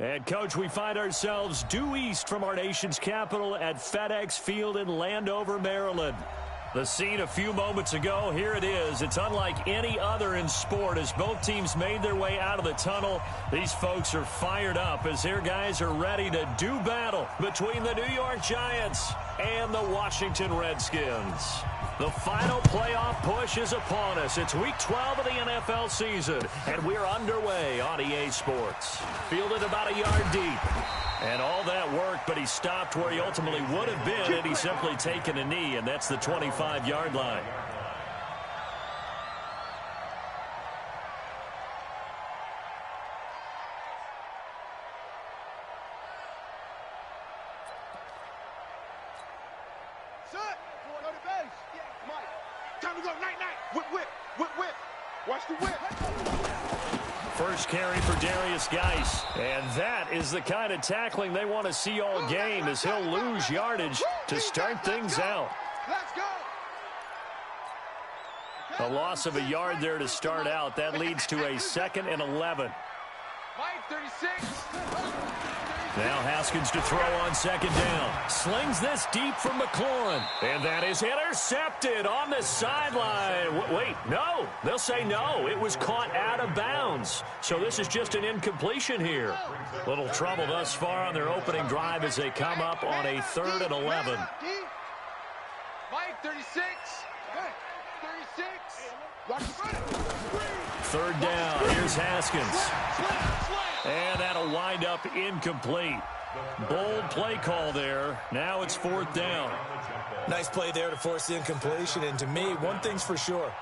And, Coach, we find ourselves due east from our nation's capital at FedEx Field in Landover, Maryland. The scene a few moments ago, here it is. It's unlike any other in sport as both teams made their way out of the tunnel. These folks are fired up as their guys are ready to do battle between the New York Giants and the Washington Redskins. The final playoff push is upon us. It's week 12 of the NFL season, and we're underway on EA Sports. Fielded about a yard deep. And all that work, but he stopped where he ultimately would have been had he simply taken a knee, and that's the 25-yard line. First carry for Darius Geis. And that is the kind of tackling they want to see all game as he'll lose yardage to start things out. A loss of a yard there to start out. That leads to a 2nd and 11. Mike, 36. Now Haskins to throw on 2nd down. Slings this deep from McLaurin. And that is intercepted on the sideline. Wait, no. They'll say no. It was caught out of bounds. So this is just an incompletion here. Little trouble thus far on their opening drive as they come up on a 3rd and 11. Mike, 36. 36. 3rd down. Here's Haskins. And that'll wind up incomplete. Bold play call there. Now it's 4th down. Nice play there to force the incompletion. And to me, one thing's for sure.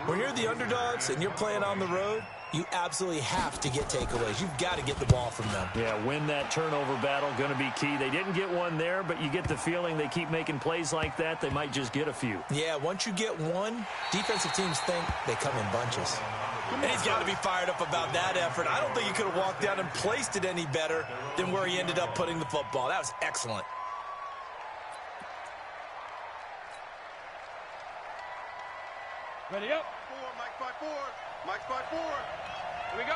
When you're the underdogs and you're playing on the road, you absolutely have to get takeaways. You've got to get the ball from them. Yeah, win that turnover battle, going to be key. They didn't get one there, but you get the feeling they keep making plays like that, they might just get a few. Yeah, once you get one, defensive teams think they come in bunches. And he's got to be fired up about that effort. I don't think he could have walked down and placed it any better than where he ended up putting the football. That was excellent. Ready up. Mike 5-4. Mike 5-4. Here we go.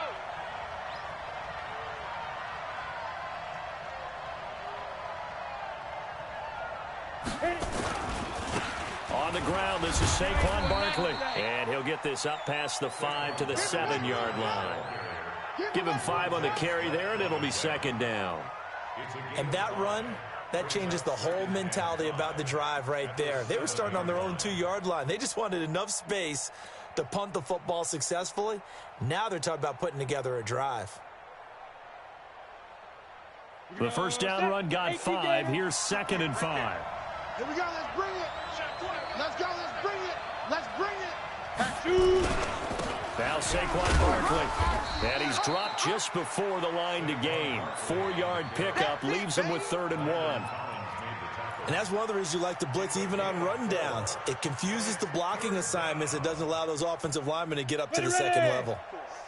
On the ground, this is Saquon Barkley. And he'll get this up past the 5 to the 7-yard line. Give him 5 on the carry there, and it'll be 2nd down. And that run, that changes the whole mentality about the drive right there. They were starting on their own 2-yard line. They just wanted enough space to punt the football successfully. Now they're talking about putting together a drive. The first down run got 5. Here's 2nd and 5. Here we go. Let's bring it. Let's go. Let's bring it. Let's bring it. Now Saquon Barkley. And he's dropped just before the line to gain. 4-yard pickup leaves him with 3rd and 1. And that's one of the reasons you like to blitz even on rundowns. It confuses the blocking assignments. It doesn't allow those offensive linemen to get up to the second level.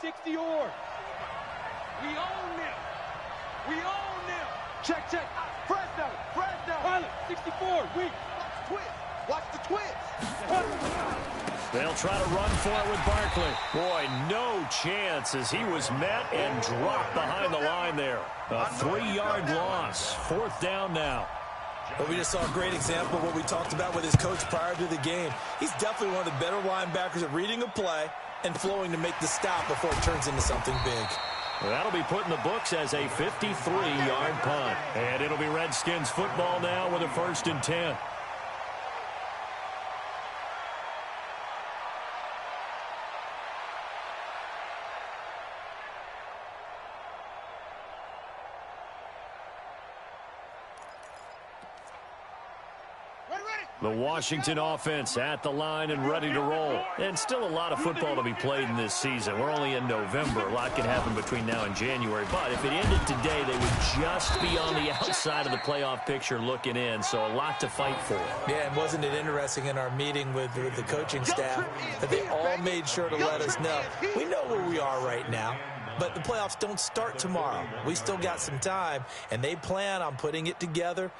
60 or. We own them. We own them. Check, check. Fresno. Fresno. Pilot. 64. Weak. Watch the twist. They'll try to run for it with Barkley. Boy, no chance as he was met and dropped behind the line there. A 3-yard loss. 4th down now. Well, we just saw a great example of what we talked about with his coach prior to the game. He's definitely one of the better linebackers at reading a play and flowing to make the stop before it turns into something big. Well, that'll be put in the books as a 53-yard punt. And it'll be Redskins football now with a 1st and 10. The Washington offense at the line and ready to roll. And still a lot of football to be played in this season. We're only in November. A lot can happen between now and January. But if it ended today, they would just be on the outside of the playoff picture looking in. So a lot to fight for. Yeah, and wasn't it interesting in our meeting with the coaching staff that they all made sure to let us know. We know where we are right now. But the playoffs don't start tomorrow. We still got some time, and they plan on putting it together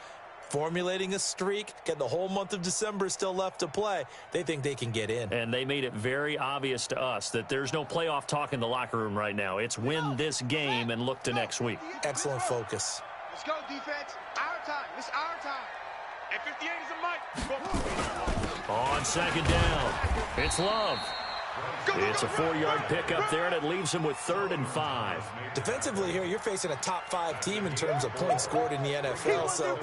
formulating a streak, getting the whole month of December still left to play. They think they can get in. And they made it very obvious to us that there's no playoff talk in the locker room right now. It's win this game and look to next week. Excellent focus. Let's go, defense. Our time. It's our time. And 58 is a mic. On second down, it's Love. It's a 4-yard pickup there, and it leaves him with 3rd and 5. Defensively here, you're facing a top 5 team in terms of points scored in the NFL. So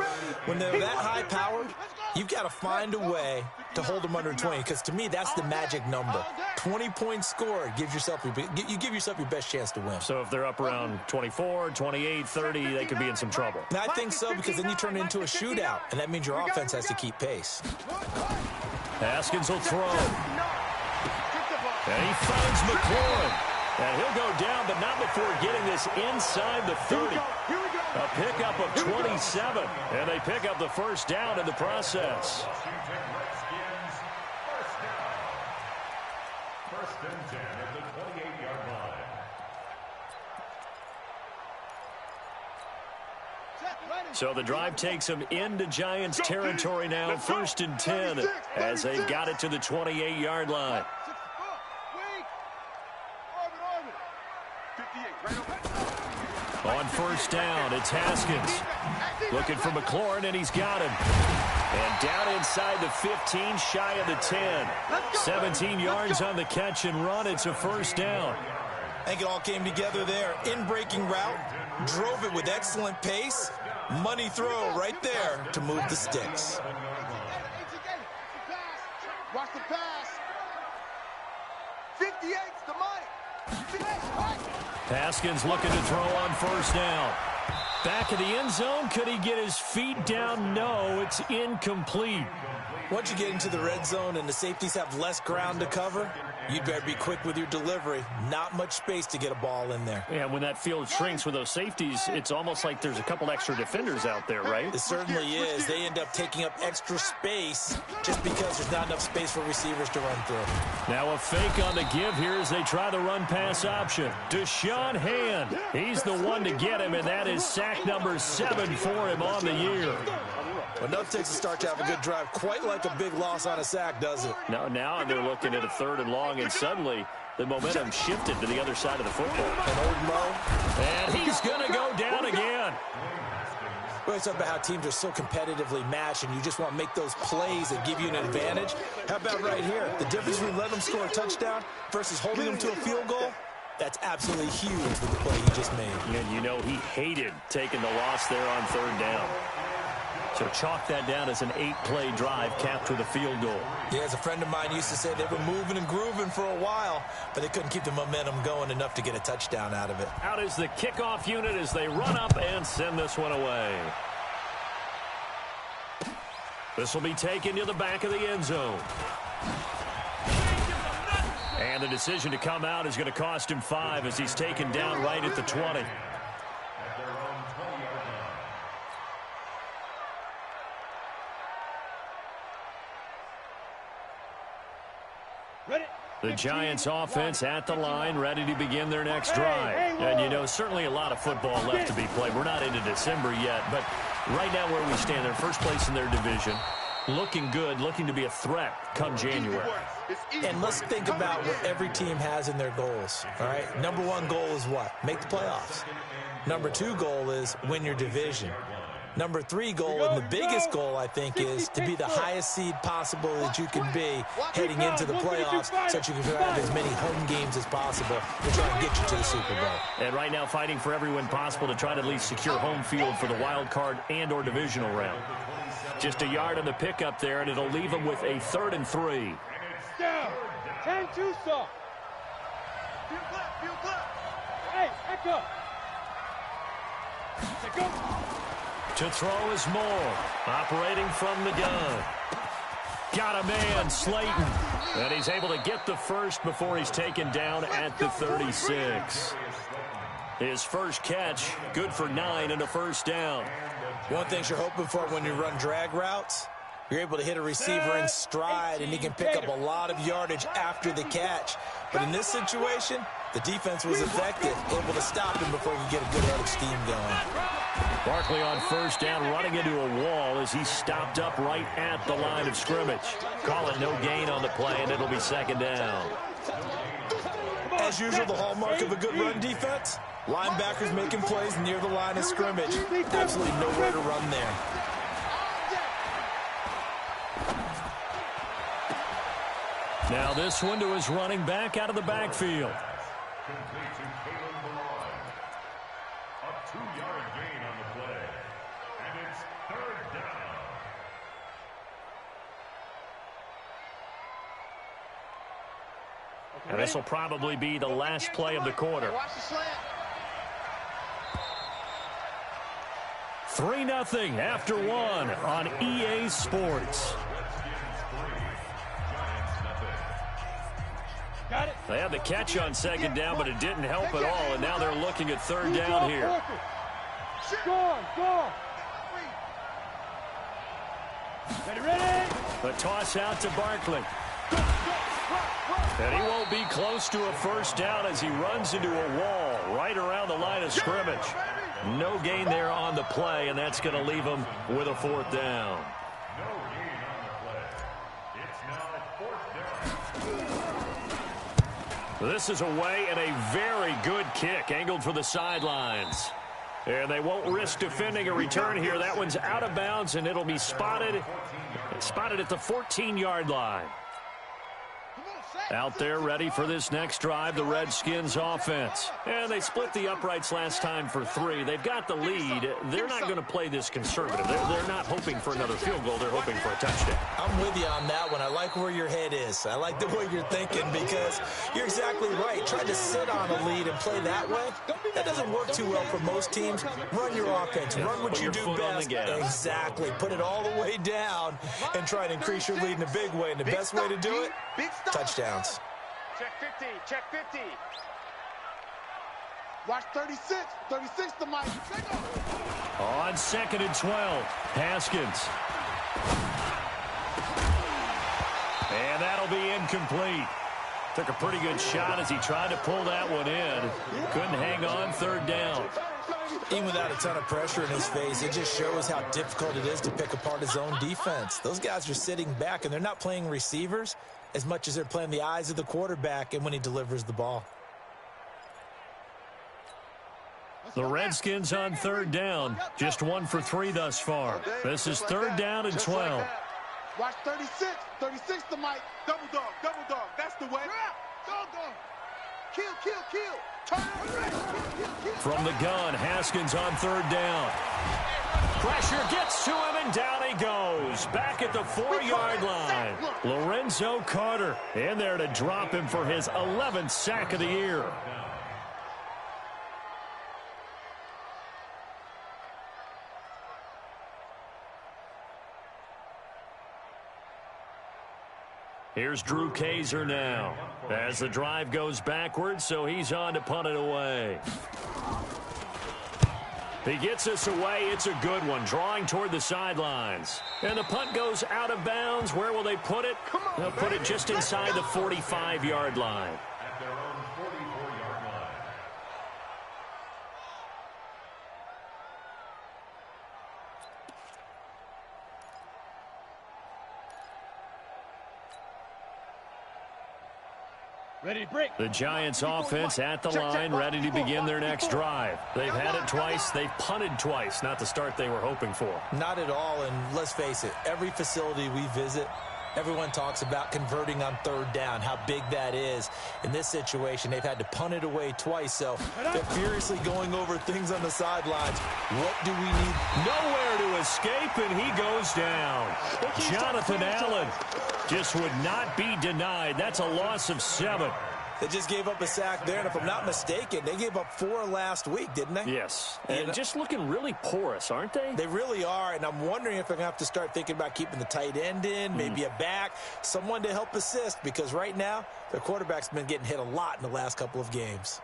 when they're that high-powered, you've got to find a way to hold them under 20, because to me, that's the magic number. 20 points scored gives yourself you give yourself your best chance to win. So if they're up around 24, 28, 30, they could be in some trouble. And I think so, because then you turn it into a shootout, and that means your offense has to keep pace. Haskins will throw. And he finds McLaurin. And he'll go down, but not before getting this inside the 30. A pickup of 27. And they pick up the first down in the process. First and 10 at the 28-yard line. So the drive takes them into Giants territory now, 1st and 10, as they've got it to the 28-yard line. On first down, it's Haskins. Looking for McLaurin, and he's got him. And down inside the 15, shy of the 10. 17 yards on the catch and run. It's a first down. I think it all came together there. In-breaking route, drove it with excellent pace. Money throw right there to move the sticks. Watch the pass. 58's the money. Haskins looking to throw on first down. Back of the end zone. Could he get his feet down? No, it's incomplete. Once you get into the red zone and the safeties have less ground to cover, you'd better be quick with your delivery. Not much space to get a ball in there. Yeah, when that field shrinks with those safeties, it's almost like there's a couple extra defenders out there, right? It certainly is. They end up taking up extra space just because there's not enough space for receivers to run through. Now a fake on the give here as they try the run-pass option. Deshaun Hand, he's the one to get him, and that is sack number 7 for him on the year. Well, enough takes to start to have a good drive. Quite like a big loss on a sack, does it? Now they're looking at a 3rd and long, and suddenly the momentum shifted to the other side of the football. And old Mo. And he's going to go down again. Well, it's about how teams are so competitively matched, and you just want to make those plays that give you an advantage. How about right here? The difference between letting them score a touchdown versus holding them to a field goal? That's absolutely huge with the play he just made. And you know he hated taking the loss there on 3rd down. So chalk that down as an 8-play drive capped with a field goal. Yeah, as a friend of mine used to say, they were moving and grooving for a while, but they couldn't keep the momentum going enough to get a touchdown out of it. Out is the kickoff unit as they run up and send this one away. This will be taken to the back of the end zone. And the decision to come out is going to cost him 5 as he's taken down right at the 20. The Giants offense at the line, ready to begin their next drive. And, you know, certainly a lot of football left to be played. We're not into December yet, but right now where we stand, they're first place in their division. Looking good, looking to be a threat come January. And let's think about what every team has in their goals, all right? Number 1 goal is what? Make the playoffs. Number 2 goal is win your division. Number 3 goal, and the biggest goal, I think, is to be the highest seed possible that you can be heading into the playoffs so that you can have as many home games as possible to try and get you to the Super Bowl. And right now fighting for every win possible to try to at least secure home field for the wild card and or divisional round. Just a yard on the pickup there, and it'll leave them with a 3rd and 3. Down. 10-2 soft. Hey, echo. Go. To throw is Moore, operating from the gun. Got a man, Slayton. And he's able to get the first before he's taken down at the 36. His first catch, good for 9 and a first down. One thing you're hoping for when you run drag routes, you're able to hit a receiver in stride, and he can pick up a lot of yardage after the catch. But in this situation, The defense was effective, able to stop him before he could get a good head of steam going. Barkley on first down, running into a wall as he stopped up right at the line of scrimmage. Call it no gain on the play, and it'll be second down. As usual, the hallmark of a good run defense, linebackers making plays near the line of scrimmage. Absolutely nowhere to run there. Now this one to his running back out of the backfield. Complete to Caleb Malone. A 2-yard gain on the play. And it's third down. And this will probably be the last play of the quarter. Watch the slant. 3-0 after one on EA Sports. Got it. They had the catch on second down, but it didn't help at all, and now they're looking at third down here. Go on, go on. Ready. The toss out to Barkley. And he won't be close to a first down as he runs into a wall right around the line of scrimmage. No gain there on the play, and that's going to leave him with a fourth down. No gain on the play. It's now fourth down. This is away and a very good kick angled for the sidelines. And they won't risk defending a return here. That one's out of bounds, and it'll be spotted at the 14-yard line. Out there ready for this next drive, the Redskins offense. And they split the uprights last time for 3. They've got the lead. They're not going to play this conservative. They're not hoping for another field goal. They're hoping for a touchdown. I'm with you on that one. I like where your head is. I like the way you're thinking because you're exactly right. Trying to sit on a lead and play that way, that doesn't work too well for most teams. Run your offense. Run what you do best. Exactly. Put it all the way down and try and increase your lead in a big way. And the best way to do it, touchdowns. Check 50. Check 50. Watch 36. 36 to Mike. On 2nd and 12, Haskins. And that'll be incomplete. Took a pretty good shot as he tried to pull that one in. Couldn't hang on, third down. Even without a ton of pressure in his face, it just shows how difficult it is to pick apart his own defense. Those guys are sitting back, and they're not playing receivers as much as they're playing the eyes of the quarterback and when he delivers the ball. The Redskins on third down, just 1 for 3 thus far. This is third down and 12. Watch 36. 36 to Mike. Double dog. Double dog. That's the way. Dog. Kill. Turn it. From the gun, Haskins on third down. Pressure gets to him, and down he goes. Back at the 4-yard line. Lorenzo Carter in there to drop him for his 11th sack of the year. Here's Drew Kaiser now as the drive goes backwards, so he's on to punt it away. He gets us away. It's a good one, drawing toward the sidelines. And the punt goes out of bounds. Where will they put it? They'll put it just inside the 45-yard line. At their own 44-yard line. Ready to break. The Giants offense at the line, ready to begin their next drive. They've had it twice. They've punted twice. Not the start they were hoping for. Not at all, and let's face it, every facility we visit, everyone talks about converting on third down, how big that is. In this situation, they've had to punt it away twice, so they're furiously going over things on the sidelines. What do we need? Nowhere to escape, and he goes down. Jonathan Allen just would not be denied. That's a loss of 7. They just gave up a sack there, and if I'm not mistaken, they gave up 4 last week, didn't they? Yes, and just looking really porous, aren't they? They really are, and I'm wondering if they're going to have to start thinking about keeping the tight end in, maybe a back, someone to help assist, because right now, their quarterback's been getting hit a lot in the last couple of games.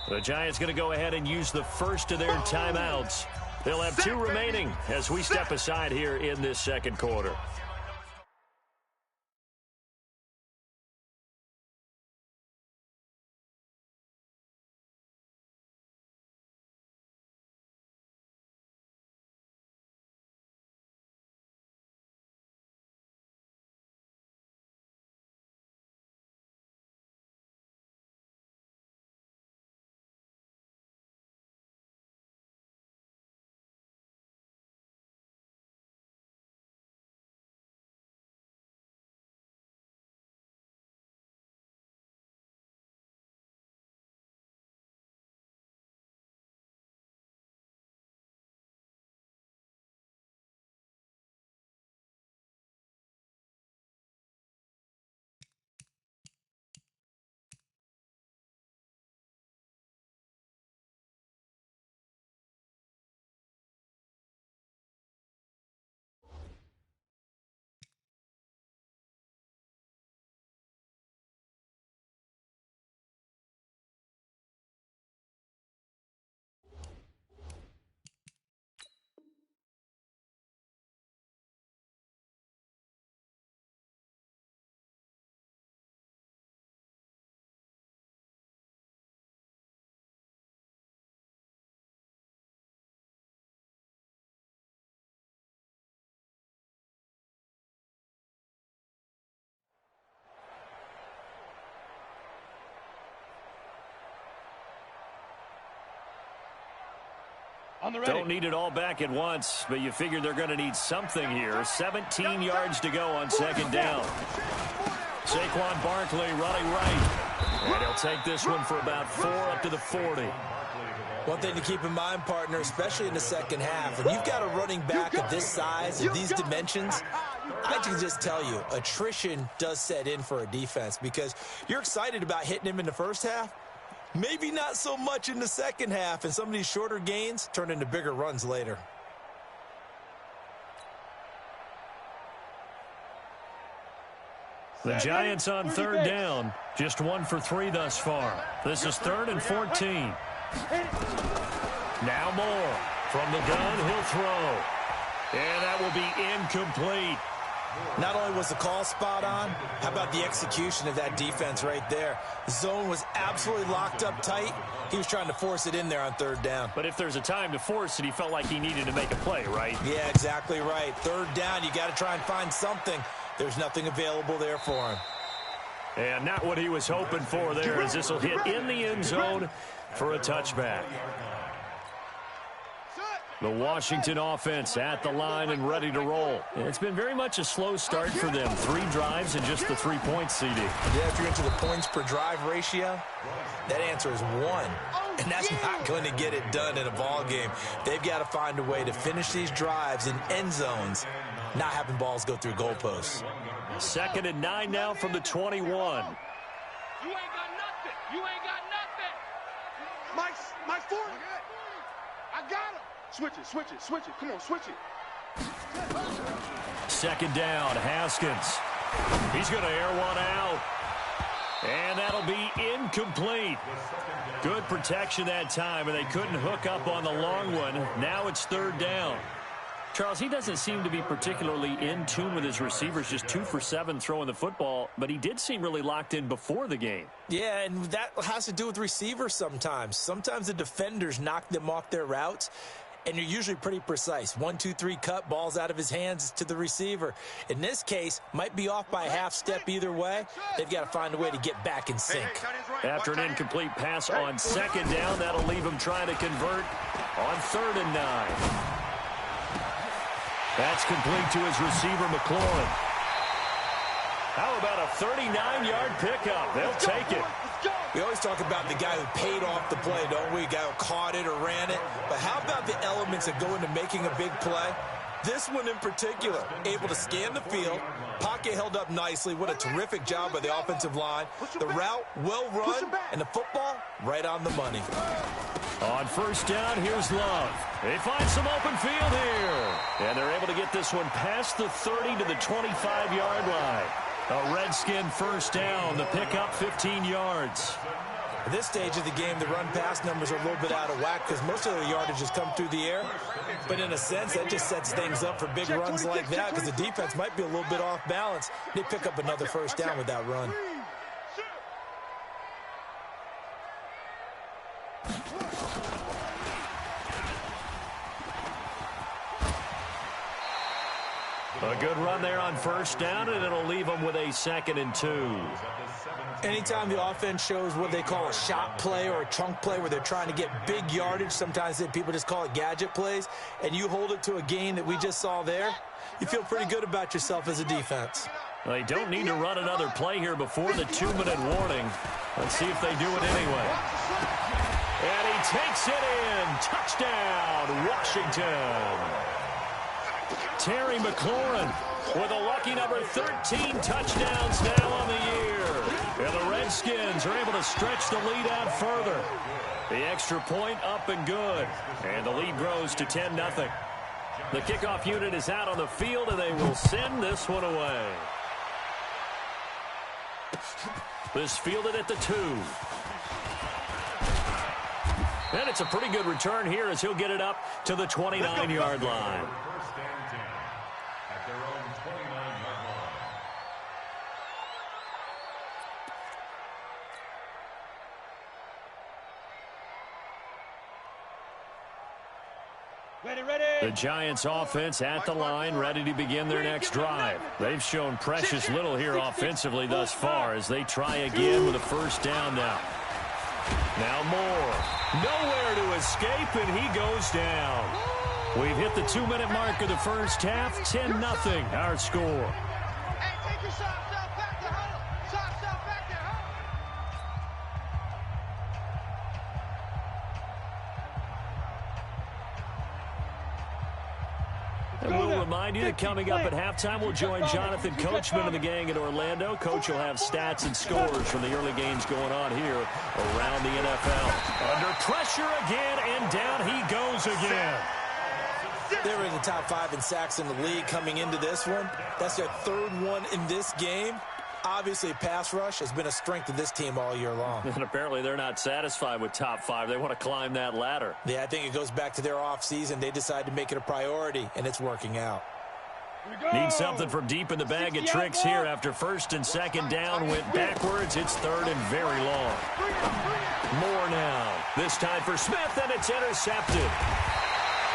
The Giants going to go ahead and use the first of their timeouts. They'll have 2 remaining as we step aside here in this second quarter. Don't need it all back at once, but you figure they're going to need something here. 17 yards to go on second down. Saquon Barkley running right. And he'll take this one for about 4 up to the 40. One thing to keep in mind, partner, especially in the second half, when you've got a running back of this size, of these dimensions, I can just tell you, attrition does set in for a defense because you're excited about hitting him in the first half. Maybe not so much in the second half, and some of these shorter gains turn into bigger runs later. The Giants on third down, just 1 for 3 thus far. This is 3rd and 14. Now Moore from the gun, he'll throw. And that will be incomplete. Not only was the call spot on, how about the execution of that defense right there? The zone was absolutely locked up tight. He was trying to force it in there on third down. But if there's a time to force it, he felt like he needed to make a play, right? Yeah, exactly right. Third down, you got to try and find something. There's nothing available there for him. And not what he was hoping for there, as this will hit in the end zone for a touchback. The Washington offense at the line and ready to roll. It's been very much a slow start for them. 3 drives and just the 3-point CD. Yeah, if you're into the points per drive ratio, that answer is 1. And that's not going to get it done in a ball game. They've got to find a way to finish these drives in end zones, not having balls go through goalposts. 2nd and 9 now from the 21. You ain't got nothing. You ain't got nothing. Mike 40. I got him. Switch it. Come on, switch it. 2nd down, Haskins. He's going to air one out. And that'll be incomplete. Good protection that time, and they couldn't hook up on the long one. Now it's 3rd down. Charles, he doesn't seem to be particularly in tune with his receivers, just 2 for 7 throwing the football, but he did seem really locked in before the game. Yeah, and that has to do with receivers sometimes. Sometimes the defenders knock them off their routes, and you're usually pretty precise. 1, 2, 3 cut, balls out of his hands to the receiver. In this case, might be off by a half step either way. They've got to find a way to get back in sync. After an incomplete pass on 2nd down, that'll leave him trying to convert on 3rd and 9. That's complete to his receiver, McLaurin. How about a 39-yard pickup? They'll take it. We always talk about the guy who paid off the play, don't we? The guy who caught it or ran it. But how about the elements that go into making a big play? This one in particular, able to scan the field, pocket held up nicely. What a terrific job by the offensive line. The route, well run, and the football right on the money. On 1st down, here's Love. They find some open field here. And they're able to get this one past the 30 to the 25-yard line. A Redskin 1st down, the pickup 15 yards. At this stage of the game, the run-pass numbers are a little bit out of whack because most of the yardage has come through the air. But in a sense, that just sets things up for big runs like that because the defense might be a little bit off balance. They pick up another first down with that run. A good run there on first down, and it'll leave them with a 2nd and 2. Anytime the offense shows what they call a shot play or a chunk play where they're trying to get big yardage, sometimes people just call it gadget plays, and you hold it to a gain that we just saw there, you feel pretty good about yourself as a defense. They don't need to run another play here before the 2-minute warning. Let's see if they do it anyway. And he takes it in. Touchdown, Washington. Terry McLaurin with a lucky number 13 touchdowns now on the year. And the Redskins are able to stretch the lead out further. The extra point up and good. And the lead grows to 10-0. The kickoff unit is out on the field, and they will send this one away. This fielded at the 2. And it's a pretty good return here as he'll get it up to the 29-yard line. The Giants offense at the line, ready to begin their next drive. They've shown precious little here offensively thus far as they try again with a first down now. Now Moore, nowhere to escape, and he goes down. We've hit the 2-minute mark of the first half, 10-0 our score. And we'll remind you that coming up at halftime, we'll join Jonathan Coachman and the gang in Orlando. Coach will have stats and scores from the early games going on here around the NFL. Under pressure again, and down he goes again. They were in the top 5 in sacks in the league coming into this one. That's their 3rd one in this game. Obviously, pass rush has been a strength of this team all year long. And apparently they're not satisfied with top 5. They want to climb that ladder. Yeah, I think it goes back to their offseason. They decided to make it a priority, and it's working out. Need something from deep in the bag of tricks here after first and second down went backwards. It's 3rd and very long. More now. This time for Smith, and it's intercepted.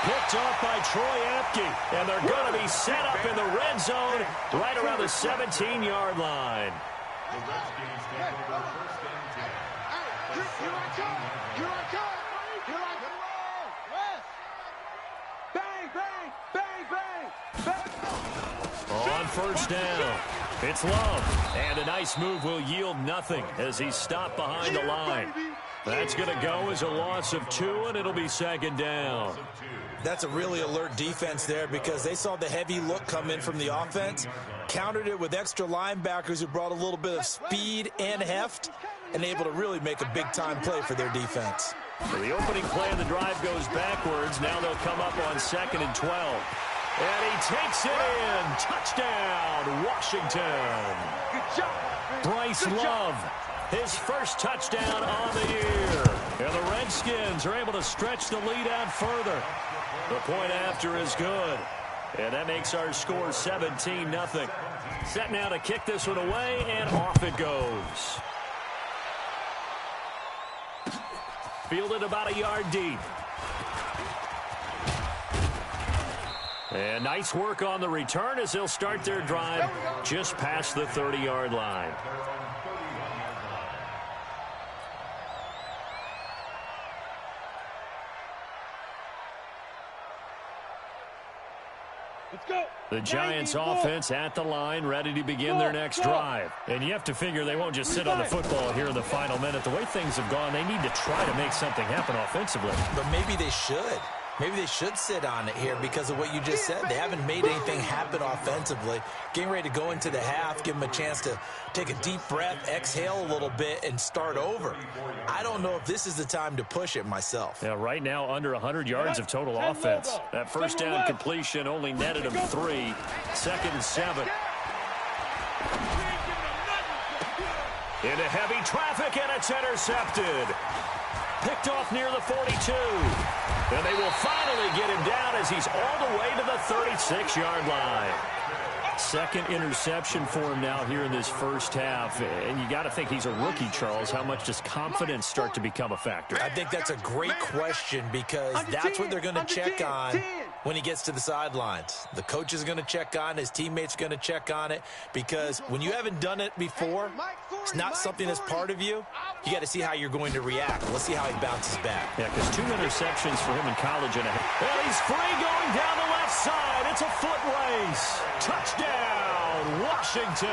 Picked off by Troy Apke, and they're going to be set up in the red zone right around the 17-yard line. Here I come! Here I come! Here I come! Bang, bang, bang, bang, bang! On first down, it's Love, and a nice move will yield nothing as he's stopped behind the line. That's going to go as a loss of 2, and it'll be 2nd down. That's a really alert defense there because they saw the heavy look come in from the offense, countered it with extra linebackers who brought a little bit of speed and heft, and able to really make a big-time play for their defense. So the opening play of the drive goes backwards. Now they'll come up on 2nd and 12. And he takes it in. Touchdown, Washington. Good job. Bryce Love, his first touchdown on the year. And the Redskins are able to stretch the lead out further. The point after is good. And that makes our score 17-0. Set now to kick this one away, and off it goes. Fielded about a yard deep. And nice work on the return as they'll start their drive just past the 30-yard line. Let's go. The Giants offense at the line, ready to begin their next drive. And you have to figure they won't just sit on the football here in the final minute. The way things have gone, they need to try to make something happen offensively. But maybe they should. Maybe they should sit on it here because of what you just said. They haven't made anything happen offensively. Getting ready to go into the half, give them a chance to take a deep breath, exhale a little bit, and start over. I don't know if this is the time to push it myself. Yeah, right now under 100 yards of total offense. That first down completion only netted him 3. 2nd and 7. Into heavy traffic, and a It's intercepted. Picked off near the 42. And they will finally get him down as he's all the way to the 36-yard line. Second interception for him now here in this first half. And you got to think he's a rookie, Charles. How much does confidence start to become a factor? I think that's a great question because that's what they're going to check on when he gets to the sidelines. The coach is going to check on, his teammates are going to check on it, because when you haven't done it before, it's not something that's part of you. You got to see how you're going to react. Let's see how he bounces back. Yeah, because 2 interceptions for him in college and he's free going down the left side. It's a foot race. Touchdown, Washington.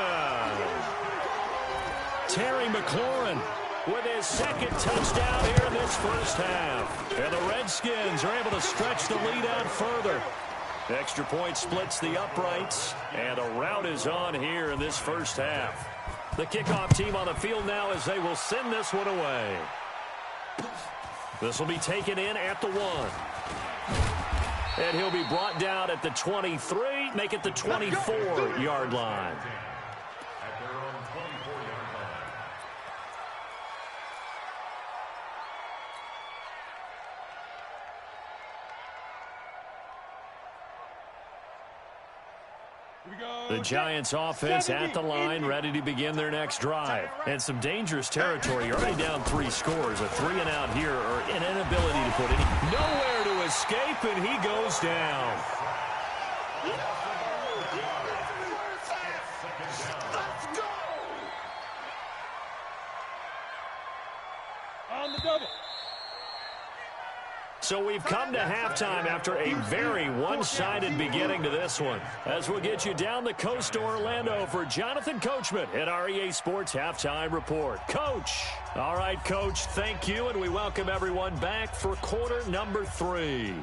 Terry McLaurin with his second touchdown here in this first half. And the Redskins are able to stretch the lead out further. Extra point splits the uprights, and a rout is on here in this first half. The kickoff team on the field now as they will send this one away. This will be taken in at the 1. And he'll be brought down at the 23, make it the 24-yard line. The Giants offense at the line, ready to begin their next drive. And some dangerous territory. You're already down 3 scores. A 3-and-out here, or an inability to put any. Nowhere to escape, and he goes down. On the double. So we've come to halftime after a very one-sided beginning to this one. As we'll get you down the coast to Orlando for Jonathan Coachman at our EA Sports Halftime Report. Coach. All right, Coach, thank you, and we welcome everyone back for quarter number 3.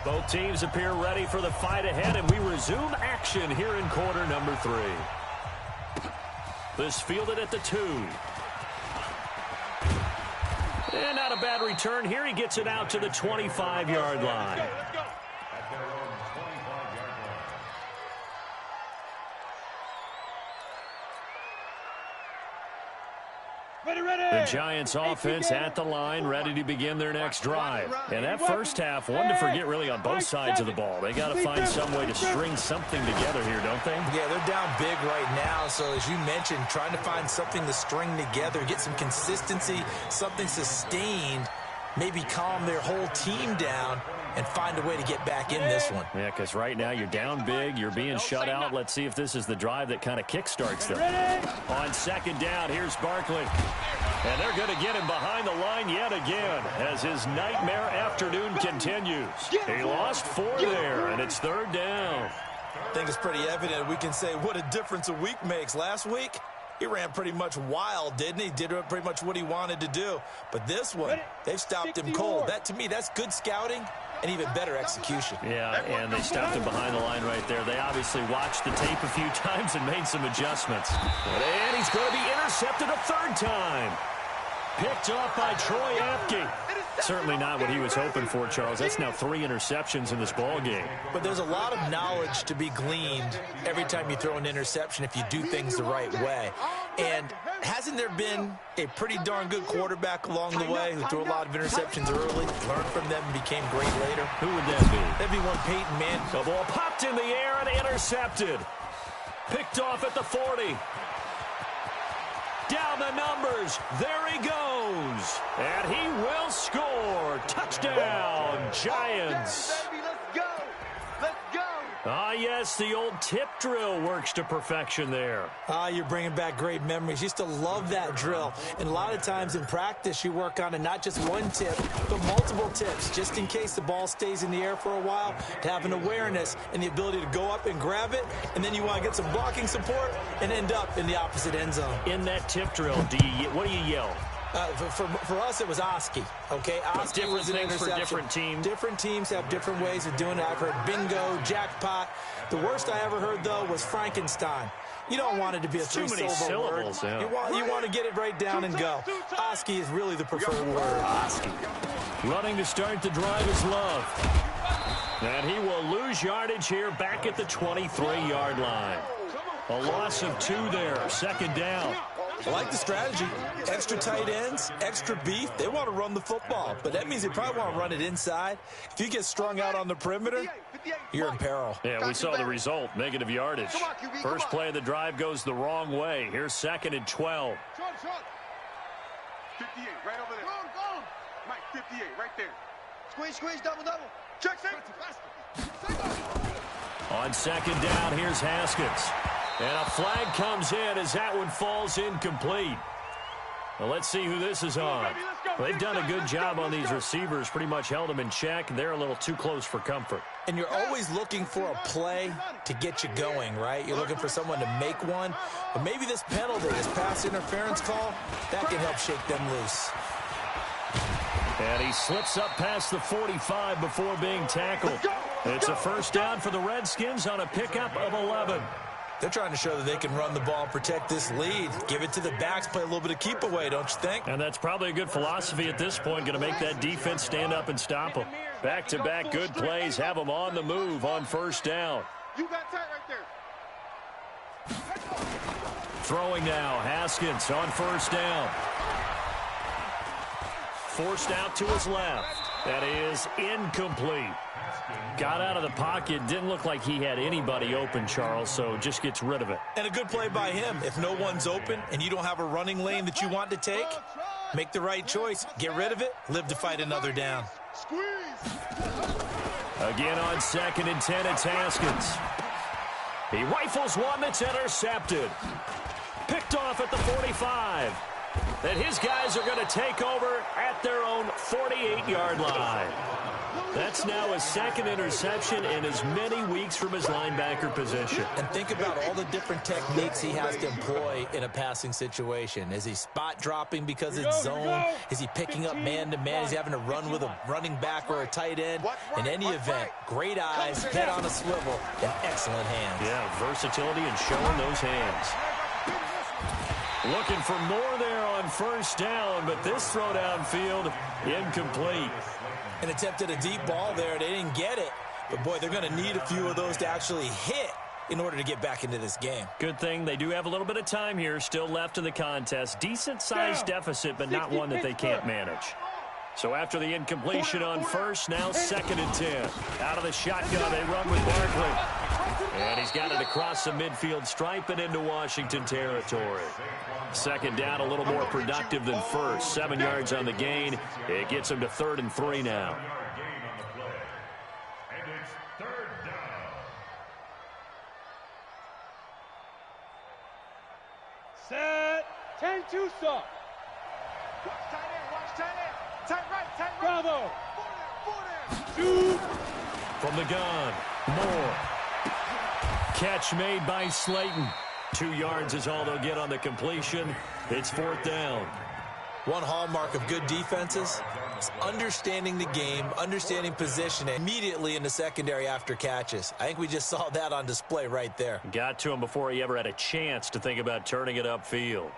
Both teams appear ready for the fight ahead, and we resume action here in quarter number 3. This fielded at the 2. And not a bad return here. He gets it out to the 25-yard line. Let's go. The Giants offense at the line, ready to begin their next drive. And that first half, one to forget really on both sides of the ball. They got to find some way to string something together here, don't they? Yeah, they're down big right now. So as you mentioned, trying to find something to string together, get some consistency, something sustained, maybe calm their whole team down and find a way to get back in this one. Yeah, because right now you're down big, you're being shut out. Let's see if this is the drive that kind of kickstarts them. On second down, here's Barkley. And they're going to get him behind the line yet again as his nightmare afternoon continues. He lost 4 there, and it's 3rd down. I think it's pretty evident. We can say what a difference a week makes. Last week, he ran pretty much wild, didn't he? Did pretty much what he wanted to do. But this one, they've stopped him cold. That, to me, that's good scouting and even better execution. Yeah, and they stopped him behind the line right there. They obviously watched the tape a few times and made some adjustments. And he's going to be intercepted a 3rd time. Picked off by Troy Apke. Certainly not what he was hoping for, Charles. That's now 3 interceptions in this ball game. But there's a lot of knowledge to be gleaned every time you throw an interception if you do things the right way. And hasn't there been a pretty darn good quarterback along the way who threw a lot of interceptions early, learned from them, and became great later? Who would that be? That'd be one Peyton Manning. The ball popped in the air and intercepted. Picked off at the 40. Down the numbers. There he goes. And he will score. Touchdown, Giants. Let's go. Let's go. Ah, yes, the old tip drill works to perfection there. Ah, you're bringing back great memories. Used to love that drill. And a lot of times in practice, you work on it, not just one tip, but multiple tips, just in case the ball stays in the air for a while, to have an awareness and the ability to go up and grab it, and then you want to get some blocking support and end up in the opposite end zone. In that tip drill, what do you yell? For us, it was Oski, okay? Oski was an interception. For different teams. Different teams have different ways of doing it. I've heard bingo, jackpot. The worst I ever heard, though, was Frankenstein. You don't want it to be a 3-syllable word. Yeah. You want to get it right down and go. Oski is really the preferred word. Oski. Running to start the drive is Love. And he will lose yardage here back at the 23-yard line. A loss of 2 there. Second down. I like the strategy. Extra tight ends, extra beef. They want to run the football, but that means they probably want to run it inside. If you get strung out on the perimeter, you're in peril. Yeah, we saw the result. Negative yardage. First play of the drive goes the wrong way. Here's 2nd and 12. 58, right over there. Mike, 58, right there. Squeeze, double. Check, On 2nd down, here's Haskins. And a flag comes in as that one falls incomplete. Well, let's see who this is on. They've done a good job on these receivers, pretty much held them in check. They're a little too close for comfort. And you're always looking for a play to get you going, right? You're looking for someone to make one. But maybe this penalty, this pass interference call, that can help shake them loose. And he slips up past the 45 before being tackled. It's a first down for the Redskins on a pickup of 11. They're trying to show that they can run the ball and protect this lead. Give it to the backs, play a little bit of keep away, don't you think? And that's probably a good philosophy at this point, going to make that defense stand up and stop them. Back-to-back good plays have them on the move on first down. You got tight right there. Throwing now, Haskins on first down. Forced out to his left. That is incomplete. Got out of the pocket. Didn't look like he had anybody open, Charles, so just gets rid of it. And a good play by him. If no one's open and you don't have a running lane that you want to take, make the right choice. Get rid of it. Live to fight another down. Again on 2nd and 10, it's Haskins. He rifles one that's intercepted. Picked off at the 45. And his guys are going to take over at their own 48-yard line. That's now his 2nd interception in as many weeks from his linebacker position. And think about all the different techniques he has to employ in a passing situation. Is he spot dropping because it's zone? Is he picking up man-to-man? Is he having to run with a running back or a tight end? In any event, great eyes, head on a swivel, and excellent hands. Yeah, versatility and showing those hands. Looking for more there on first down, but this throw downfield incomplete. And attempted a deep ball there. They didn't get it. But, boy, they're going to need a few of those to actually hit in order to get back into this game. Good thing they do have a little bit of time here still left in the contest. Decent-sized deficit, but not one that they can't manage. So after the incompletion on first, now 2nd and 10. Out of the shotgun, they run with Barkley. And he's got it across the midfield stripe and into Washington territory. 2nd down, a little more productive than first. 7 yards on the gain. It gets him to 3rd and 3 now. And it's 3rd down. Set. 10-2 stop. Watch tight end. Tight right. Bravo. Shoot. From the gun, Moore. Catch made by Slayton. 2 yards is all they'll get on the completion. It's 4th down. One hallmark of good defenses is understanding the game, understanding position immediately in the secondary after catches. I think we just saw that on display right there. Got to him before he ever had a chance to think about turning it upfield.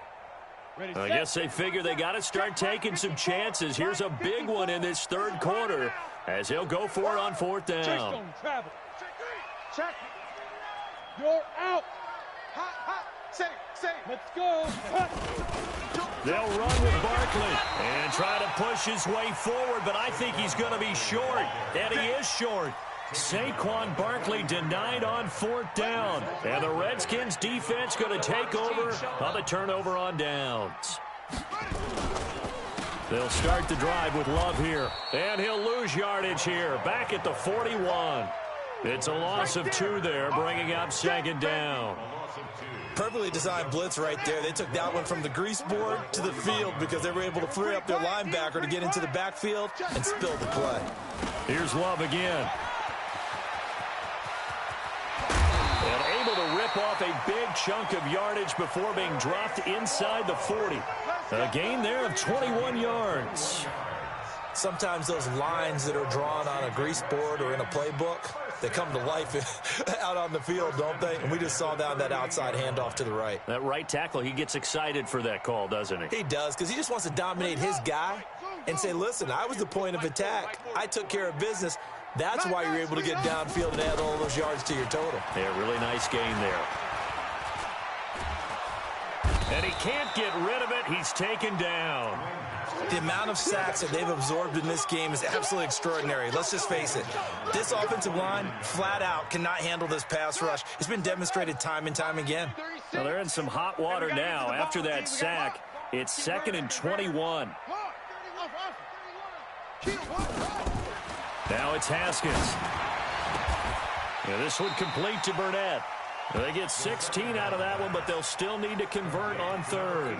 I guess they figure they got to start taking some chances. Here's a big one in this 3rd quarter as he'll go for it on 4th down. Check. You're out. Hot. Say. Let's go. They'll run with Barkley and try to push his way forward, but I think he's going to be short, and he is short. Saquon Barkley denied on 4th down, and the Redskins defense going to take over on the turnover on downs. They'll start the drive with Love here, and he'll lose yardage here, back at the 41. It's a loss of 2 there, bringing up 2nd down. Perfectly designed blitz right there. They took that one from the grease board to the field because they were able to free up their linebacker to get into the backfield and spill the play. Here's Love again. And able to rip off a big chunk of yardage before being dropped inside the 40. A gain there of 21 yards. Sometimes those lines that are drawn on a grease board or in a playbook, they come to life out on the field, don't they? And we just saw that on that outside handoff to the right. That right tackle, he gets excited for that call, doesn't he? He does, because he just wants to dominate his guy and say, listen, I was the point of attack. I took care of business. That's why you're able to get downfield and add all those yards to your total. Yeah, really nice gain there. And he can't get rid of it. He's taken down. The amount of sacks that they've absorbed in this game is absolutely extraordinary. Let's just face it. This offensive line, flat out, cannot handle this pass rush. It's been demonstrated time and time again. Well, they're in some hot water now. After that sack, it's 2nd and 21. Now it's Haskins. Yeah, this would complete to Burnett. They get 16 out of that one, but they'll still need to convert on 3rd.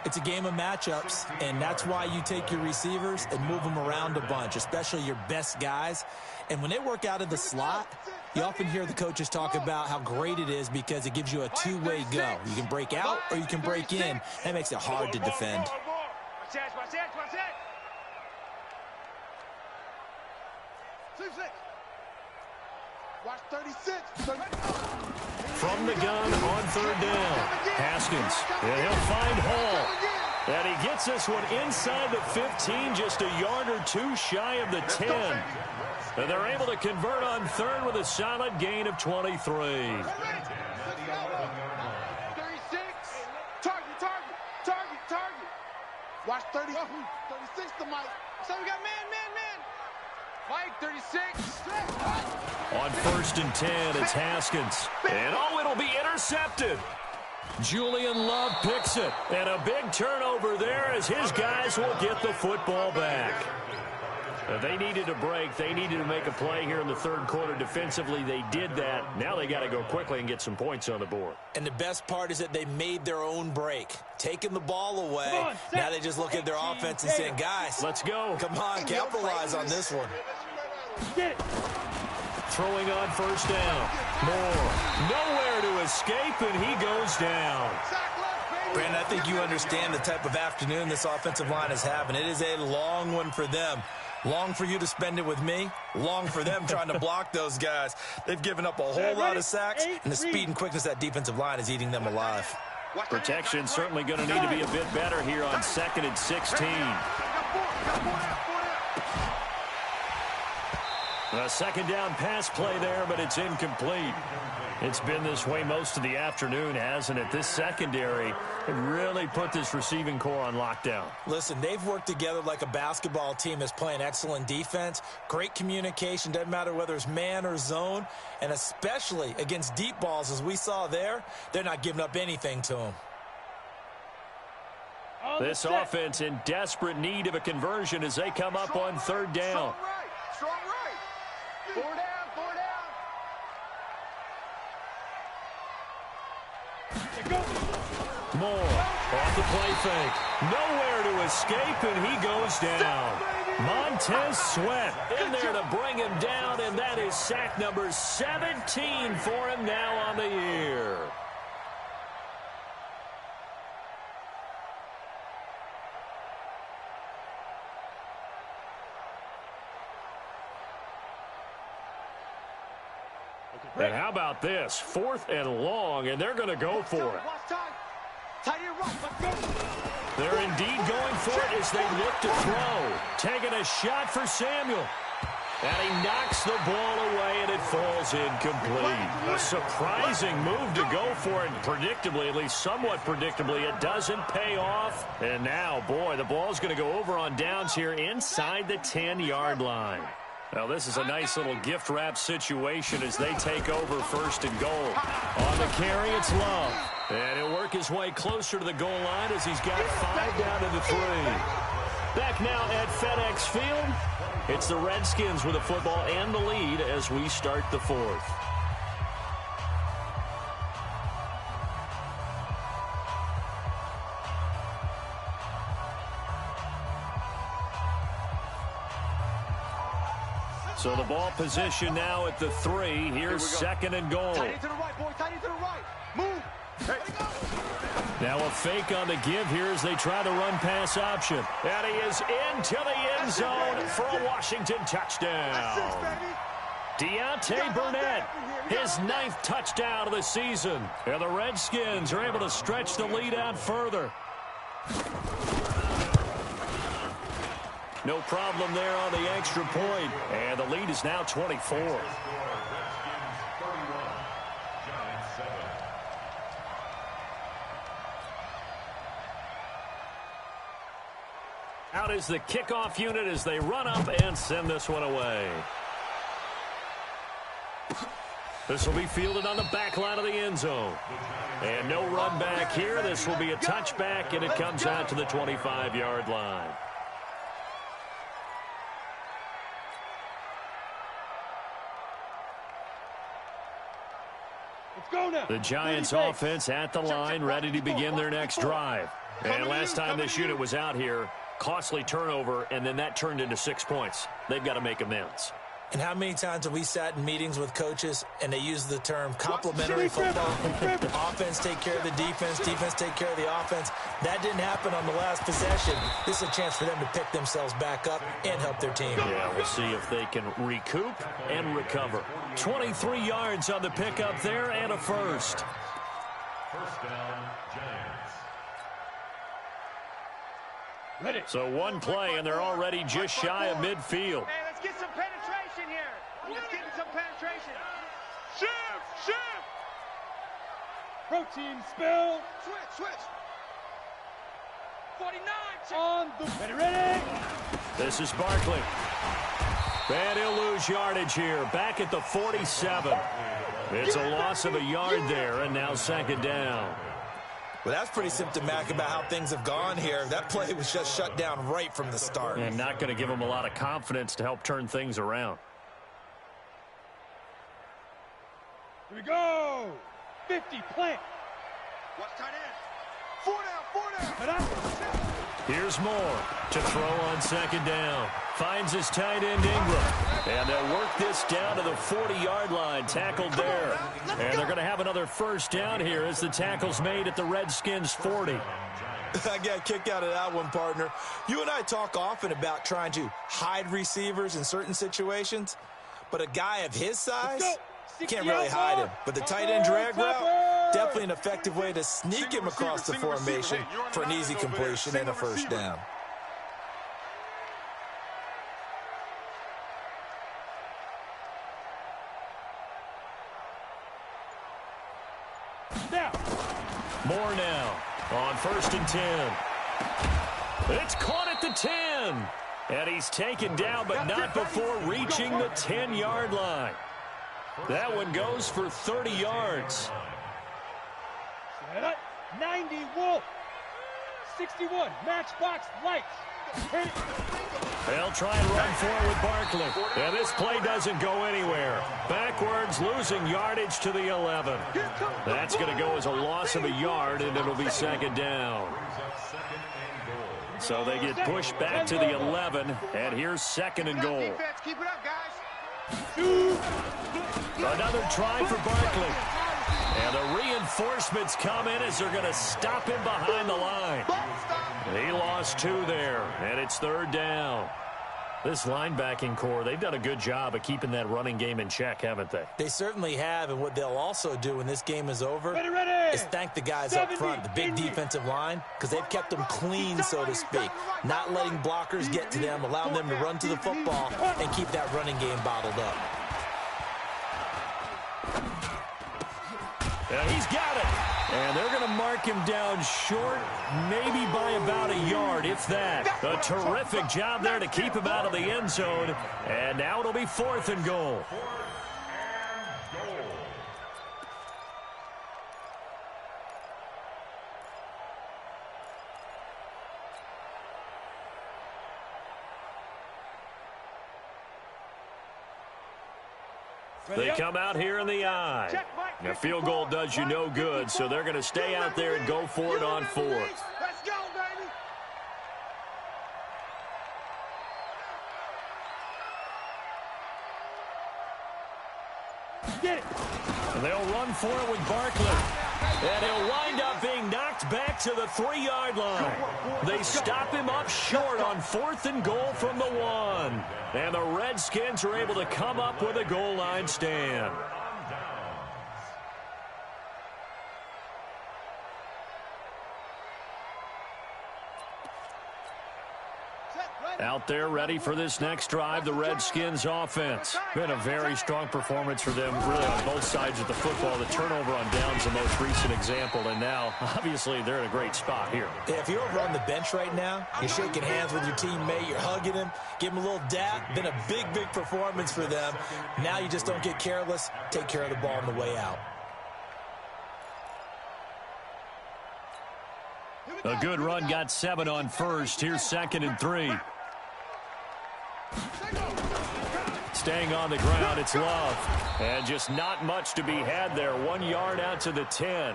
It's a game of matchups, and that's why you take your receivers and move them around a bunch, especially your best guys. And when they work out of the slot, you often hear the coaches talk about how great it is because it gives you a two-way go. You can break out or you can break in. That makes it hard to defend. Watch 36. From the gun on 3rd down. Haskins. And he'll find Hall. And he gets this one inside the 15, just a yard or two shy of the 10. And they're able to convert on 3rd with a solid gain of 23. 36. Target. Watch 30. 36 to Mike. So we got man. Mike, 36. On 1st and 10, it's Haskins. And it'll be intercepted. Julian Love picks it. And a big turnover there as his guys will get the football back. They needed a break. They needed to make a play here in the 3rd quarter defensively. They did that. Now they got to go quickly and get some points on the board. And the best part is that they made their own break. Taking the ball away. Now they just look at their offense and saying, guys, let's go. Come on, capitalize on this one. Get it. Throwing on 1st down. Moore. Nowhere to escape, and he goes down. Brandon, I think you understand the type of afternoon this offensive line is having. It is a long one for them. Long for you to spend it with me. Long for them trying to block those guys. They've given up a whole lot of sacks, and the speed and quickness of that defensive line is eating them alive. Protection certainly going to need to be a bit better here on 2nd and 16. A 2nd down pass play there, but it's incomplete. It's been this way most of the afternoon, hasn't it? This secondary really put this receiving core on lockdown. Listen, they've worked together like a basketball team that's playing excellent defense. Great communication, doesn't matter whether it's man or zone. And especially against deep balls, as we saw there, they're not giving up anything to them. This offense in desperate need of a conversion as they come up on 3rd down. Strong right. 4 down. Moore off the play fake. Nowhere to escape, and he goes down. Montez Sweat in there to bring him down, and that is sack number 17 for him now on the year. And how about this? 4th and long, and they're going to go for it. They're indeed going for it as they look to throw. Taking a shot for Samuel. And he knocks the ball away, and it falls incomplete. A surprising move to go for it. Predictably, at least somewhat predictably, it doesn't pay off. And now, boy, the ball's going to go over on downs here inside the 10-yard line. Now, this is a nice little gift wrap situation as they take over 1st and goal. On the carry, it's Love. And he'll work his way closer to the goal line as he's got 5 down to the 3. Back now at FedEx Field, it's the Redskins with the football and the lead as we start the 4th. So the ball position now at the 3. Here's 2nd and goal. Tight end to the right, boy. Tight end to the right. Move. Now a fake on the give here as they try the run-pass option. And he is into the end zone for a Washington touchdown. Deontay Burnett, his 9th touchdown of the season. And the Redskins are able to stretch the lead out further. No problem there on the extra point. And the lead is now 24. Out is the kickoff unit as they run up and send this one away. This will be fielded on the back line of the end zone. And no run back here. This will be a touchback, and it comes out to the 25-yard line. Let's go now. The Giants offense at the line, ready to begin their next drive. And last time this unit was out here, costly turnover, and then that turned into 6 points. They've got to make amends. And how many times have we sat in meetings with coaches and they use the term complementary football? Offense take care of the defense, defense take care of the offense. That didn't happen on the last possession. This is a chance for them to pick themselves back up and help their team. Yeah, we'll see if they can recoup and recover. 23 yards on the pickup there and a first. First down, Giants. Ready. So one play, and they're already just shy of midfield. Hey, let's get some penetration here. Let's get some penetration. Shift. Protein spill. Switch. 49. On the ready. This is Barkley. And he'll lose yardage here. Back at the 47. It's a loss of a yard there, and now second down. Well, that's pretty symptomatic about how things have gone here. That play was just shut down right from the start. And not going to give them a lot of confidence to help turn things around. Here we go. 50, plant. Watch tight end. 4 down. Here's Moore to throw on second down. Finds his tight end Ingram. And they'll work this down to the 40-yard line. Tackled there. And they're going to have another first down here as the tackle's made at the Redskins' 40. I got a kick out of that one, partner. You and I talk often about trying to hide receivers in certain situations, but a guy of his size can't really hide him. But the tight end drag route, definitely an effective way to sneak him across the formation for an easy completion and a first down. Moore now on 1st and 10. It's caught at the 10. And he's taken down, but not before reaching the 10-yard line. That one goes for 30 yards. 90 Wolf. 61 Matchbox Lights. They'll try and run forward with Barkley. And this play doesn't go anywhere. Backwards, losing yardage to the 11. That's going to go as a loss of a yard, and it'll be second down. So they get pushed back to the 11, and here's second and goal. Keep it up, guys. Another try for Barkley. And the reinforcements come in as they're going to stop him behind the line. He lost 2 there, and it's third down. This linebacking core, they've done a good job of keeping that running game in check, haven't they? They certainly have, and what they'll also do when this game is over is thank the guys up front, the big defensive line, because they've kept them clean, so to speak, not letting blockers get to them, allowing them to run to the football and keep that running game bottled up. And he's got it. And they're going to mark him down short, maybe by about a yard, if that. A terrific job there to keep him out of the end zone. And now it'll be 4th and goal. They come out here in the eye. A field goal does you no good, so they're going to stay out there and go for it on 4th. Let's go, baby. Get it. And they'll run for it with Barkley. And he'll wind up being knocked back to the 3-yard line. They stop him up short on 4th and goal from the 1. And the Redskins are able to come up with a goal line stand. Set, ready. Out there ready for this next drive, the Redskins offense. Been a very strong performance for them, really on both sides of the football. The turnover on downs the most recent example, and now, obviously, they're in a great spot here. Yeah, if you're over on the bench right now, you're shaking hands with your teammate, you're hugging him, give him a little dap. Been a big, big performance for them. Now you just don't get careless. Take care of the ball on the way out. A good run got 7 on first. Here's 2nd and 3. Staying on the ground, it's Love. And just not much to be had there. 1 yard out to the 10.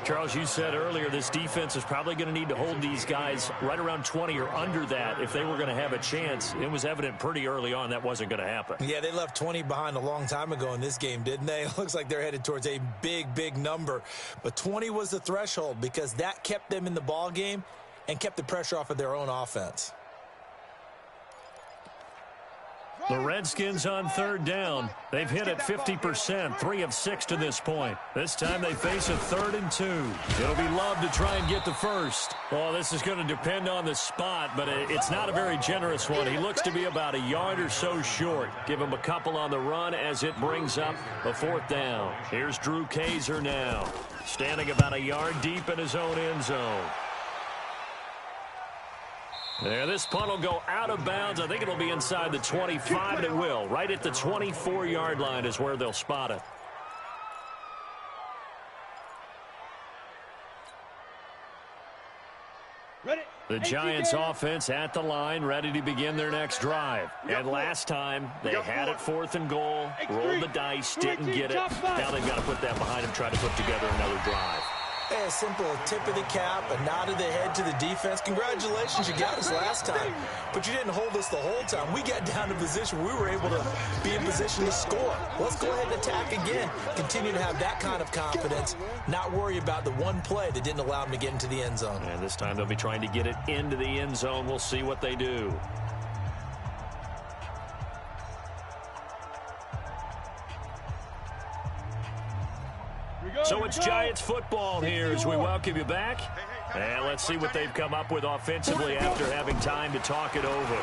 Charles, you said earlier this defense is probably going to need to hold these guys right around 20 or under that if they were going to have a chance. It was evident pretty early on that wasn't going to happen. Yeah, they left 20 behind a long time ago in this game, didn't they? It looks like they're headed towards a big, big number. But 20 was the threshold because that kept them in the ball game and kept the pressure off of their own offense. The Redskins on 3rd down. They've hit it 50%, 3 of 6 to this point. This time they face a 3rd and 2. It'll be Love to try and get the first. Well, this is going to depend on the spot, but it's not a very generous one. He looks to be about a yard or so short. Give him a couple on the run as it brings up a 4th down. Here's Drew Kaiser now, standing about a yard deep in his own end zone. There, this punt will go out of bounds. I think it'll be inside the 25, and it will. Right at the 24-yard line is where they'll spot it. The Giants offense at the line, ready to begin their next drive. And last time, they had it 4th and goal, rolled the dice, didn't get it. Now they've got to put that behind them, try to put together another drive. Hey, a simple tip of the cap, a nod of the head to the defense. Congratulations, you got us last time. But you didn't hold us the whole time. We got down to position. We were able to be in position to score. Let's go ahead and attack again. Continue to have that kind of confidence. Not worry about the one play that didn't allow them to get into the end zone. And this time they'll be trying to get it into the end zone. We'll see what they do. So it's Giants football here as we welcome you back. And let's see what they've come up with offensively after having time to talk it over.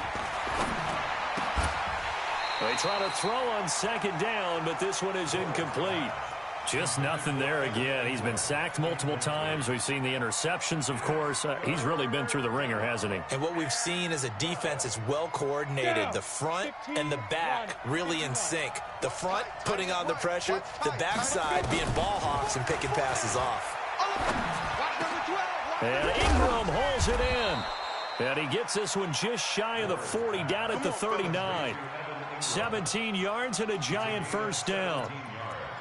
They try to throw on 2nd down, but this one is incomplete. Just nothing there again. He's been sacked multiple times. We've seen the interceptions, of course. He's really been through the ringer, hasn't he? And what we've seen is a defense that's well coordinated. The front and the back really in sync. The front putting on the pressure, the backside being ball hawks and picking passes off. And Ingram holds it in. And he gets this one just shy of the 40, down at the 39. 17 yards and a Giant 1st down.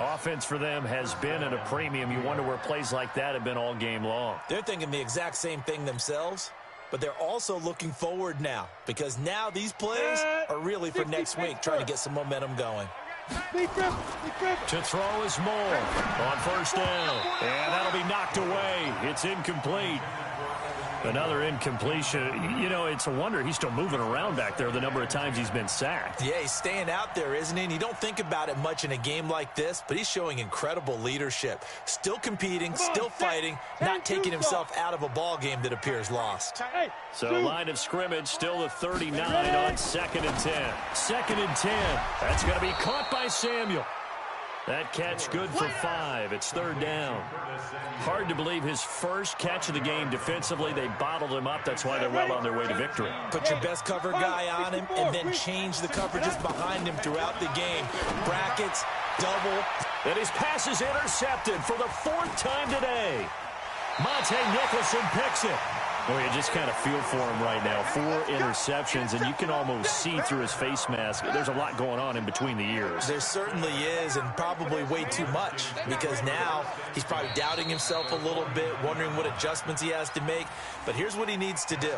Offense for them has been at a premium. You wonder where plays like that have been all game long. They're thinking the exact same thing themselves, but they're also looking forward now because now these plays are really for next week, trying to get some momentum going. To throw is Moore on 1st down, and that'll be knocked away. It's incomplete. Another incompletion. You know, it's a wonder he's still moving around back there the number of times he's been sacked. Yeah, he's staying out there, isn't he? And you don't think about it much in a game like this, but he's showing incredible leadership. Still competing, still fighting, not taking himself out of a ball game that appears lost. So line of scrimmage, still the 39 on 2nd and 10. 2nd and 10. That's going to be caught by Samuel. That catch good for 5. It's 3rd down. Hard to believe his first catch of the game defensively. They bottled him up. That's why they're well on their way to victory. Put your best cover guy on him and then change the coverages behind him throughout the game. Brackets, double. And his pass is intercepted for the 4th time today. Monte Nicholson picks it. Well, you just kind of feel for him right now. 4 interceptions, and you can almost see through his face mask. There's a lot going on in between the ears. There certainly is, and probably way too much, because now he's probably doubting himself a little bit, wondering what adjustments he has to make. But here's what he needs to do.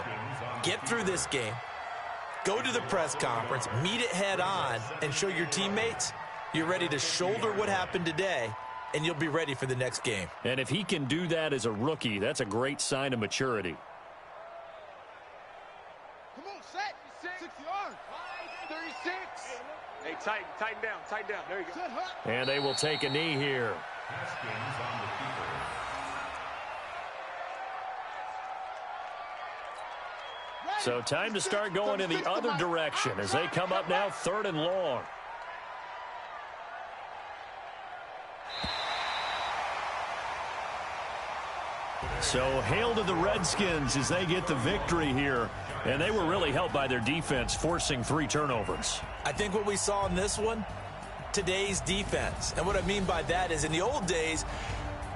Get through this game, go to the press conference, meet it head on, and show your teammates you're ready to shoulder what happened today, and you'll be ready for the next game. And if he can do that as a rookie, that's a great sign of maturity. Hey, tighten down. There you go. And they will take a knee here. So time to start going in the other direction as they come up now 3rd and long. So hail to the Redskins as they get the victory here. And they were really helped by their defense, forcing 3 turnovers. I think what we saw in this one, today's defense. And what I mean by that is in the old days,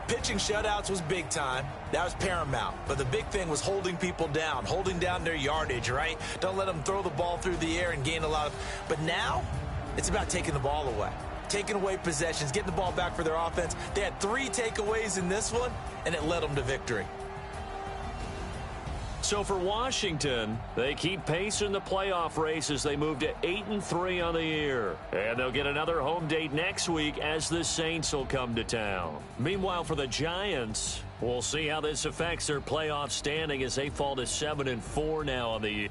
pitching shutouts was big time. That was paramount. But the big thing was holding people down, holding down their yardage, right? Don't let them throw the ball through the air and gain a lot of... But now, it's about taking the ball away. Taking away possessions, getting the ball back for their offense. They had 3 takeaways in this one, and it led them to victory. So for Washington, they keep pace in the playoff race as they move to 8-3 on the year. And they'll get another home date next week as the Saints will come to town. Meanwhile, for the Giants, we'll see how this affects their playoff standing as they fall to 7-4 now on the year.